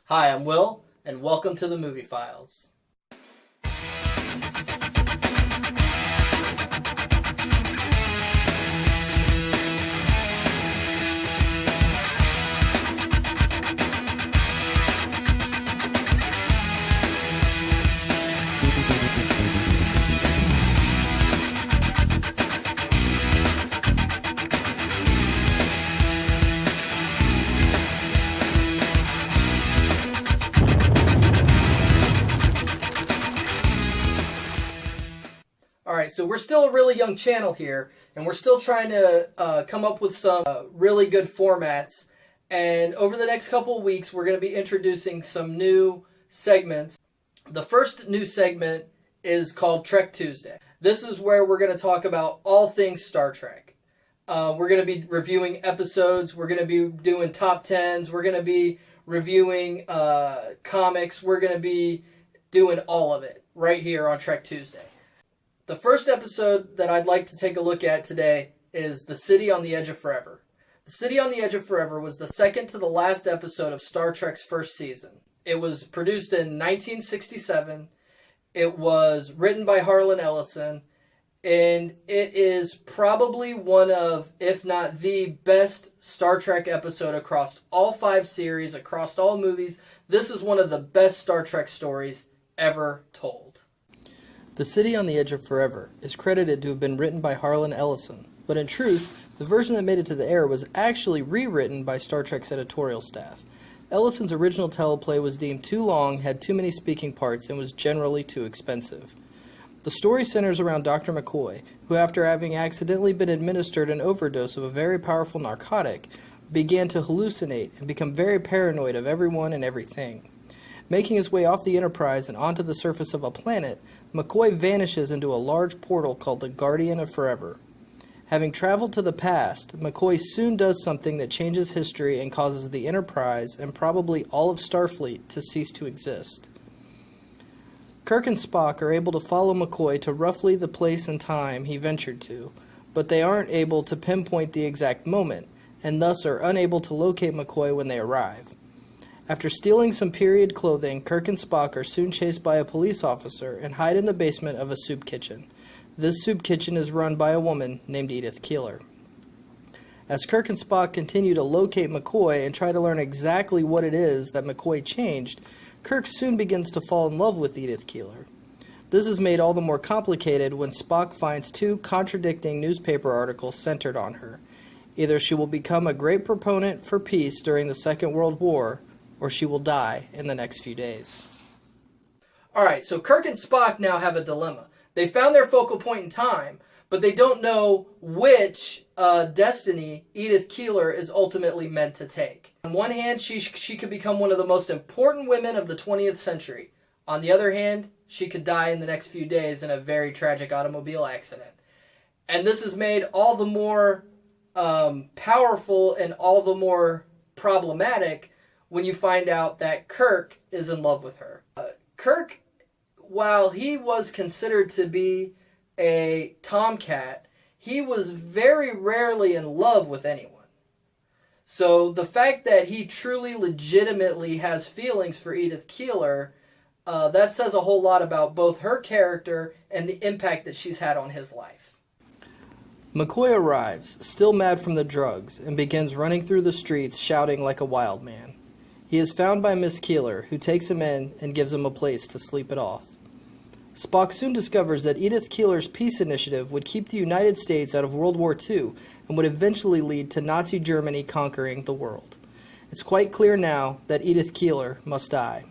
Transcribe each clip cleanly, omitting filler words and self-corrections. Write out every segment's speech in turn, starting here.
Hi, I'm Will, and welcome to the Movie Files. Alright, so we're still a really young channel here, and we're still trying to come up with some really good formats. And over the next couple of weeks, we're going to be introducing some new segments. The first new segment is called Trek Tuesday. This is where we're going to talk about all things Star Trek. We're going to be reviewing episodes, we're going to be doing top 10s, we're going to be reviewing comics, we're going to be doing all of it right here on Trek Tuesday. The first episode that I'd like to take a look at today is The City on the Edge of Forever. The City on the Edge of Forever was the second to the last episode of Star Trek's first season. It was produced in 1967. It was written by Harlan Ellison, and it is probably one of, if not the best Star Trek episode across all 5 series, across all movies. This is one of the best Star Trek stories ever told. The City on the Edge of Forever is credited to have been written by Harlan Ellison, but in truth, the version that made it to the air was actually rewritten by Star Trek's editorial staff. Ellison's original teleplay was deemed too long, had too many speaking parts, and was generally too expensive. The story centers around Dr. McCoy, who after having accidentally been administered an overdose of a very powerful narcotic, began to hallucinate and become very paranoid of everyone and everything. Making his way off the Enterprise and onto the surface of a planet, McCoy vanishes into a large portal called the Guardian of Forever. Having traveled to the past, McCoy soon does something that changes history and causes the Enterprise and probably all of Starfleet to cease to exist. Kirk and Spock are able to follow McCoy to roughly the place and time he ventured to, but they aren't able to pinpoint the exact moment, and thus are unable to locate McCoy when they arrive. After stealing some period clothing, Kirk and Spock are soon chased by a police officer and hide in the basement of a soup kitchen. This soup kitchen is run by a woman named Edith Keeler. As Kirk and Spock continue to locate McCoy and try to learn exactly what it is that McCoy changed, Kirk soon begins to fall in love with Edith Keeler. This is made all the more complicated when Spock finds 2 contradicting newspaper articles centered on her. Either she will become a great proponent for peace during the Second World War, or she will die in the next few days. Alright, so Kirk and Spock now have a dilemma. They found their focal point in time, but they don't know which destiny Edith Keeler is ultimately meant to take. On one hand, she could become one of the most important women of the 20th century. On the other hand, she could die in the next few days in a very tragic automobile accident. And this is made all the more powerful and all the more problematic when you find out that Kirk is in love with her. Kirk, while he was considered to be a tomcat, he was very rarely in love with anyone. So the fact that he truly legitimately has feelings for Edith Keeler, that says a whole lot about both her character and the impact that she's had on his life. McCoy arrives, still mad from the drugs, and begins running through the streets shouting like a wild man. He is found by Miss Keeler, who takes him in and gives him a place to sleep it off. Spock soon discovers that Edith Keeler's peace initiative would keep the United States out of World War II and would eventually lead to Nazi Germany conquering the world. It's quite clear now that Edith Keeler must die.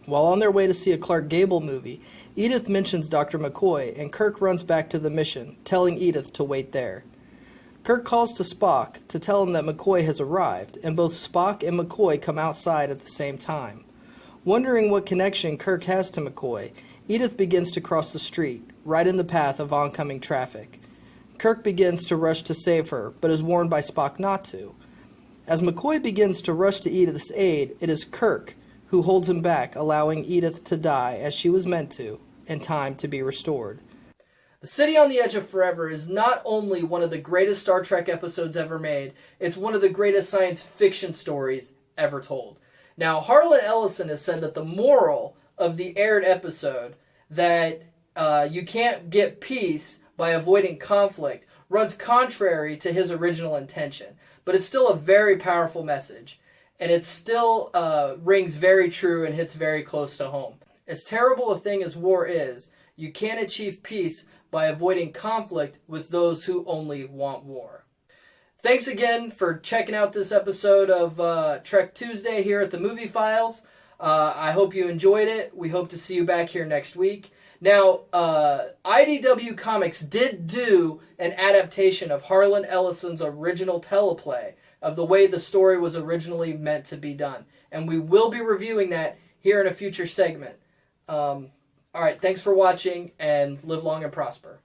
While on their way to see a Clark Gable movie, Edith mentions Dr. McCoy, and Kirk runs back to the mission, telling Edith to wait there. Kirk calls to Spock to tell him that McCoy has arrived, and both Spock and McCoy come outside at the same time. Wondering what connection Kirk has to McCoy, Edith begins to cross the street, right in the path of oncoming traffic. Kirk begins to rush to save her, but is warned by Spock not to. As McCoy begins to rush to Edith's aid, it is Kirk who holds him back, allowing Edith to die as she was meant to, and time to be restored. The City on the Edge of Forever is not only one of the greatest Star Trek episodes ever made, it's one of the greatest science fiction stories ever told. Now, Harlan Ellison has said that the moral of the aired episode, that you can't get peace by avoiding conflict, runs contrary to his original intention. But it's still a very powerful message, and it still rings very true and hits very close to home. As terrible a thing as war is, you can't achieve peace by avoiding conflict with those who only want war. Thanks again for checking out this episode of Trek Tuesday here at the Movie Files. I hope you enjoyed it. We hope to see you back here next week. Now, IDW Comics did do an adaptation of Harlan Ellison's original teleplay of the way the story was originally meant to be done. And we will be reviewing that here in a future segment. All right, thanks for watching, and live long and prosper.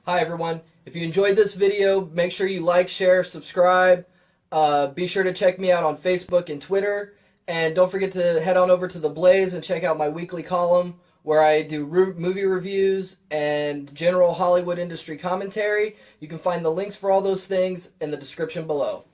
Hi, everyone. If you enjoyed this video, make sure you like, share, subscribe. Be sure to check me out on Facebook and Twitter. And don't forget to head on over to TheBlaze and check out my weekly column where I do movie reviews and general Hollywood industry commentary. You can find the links for all those things in the description below.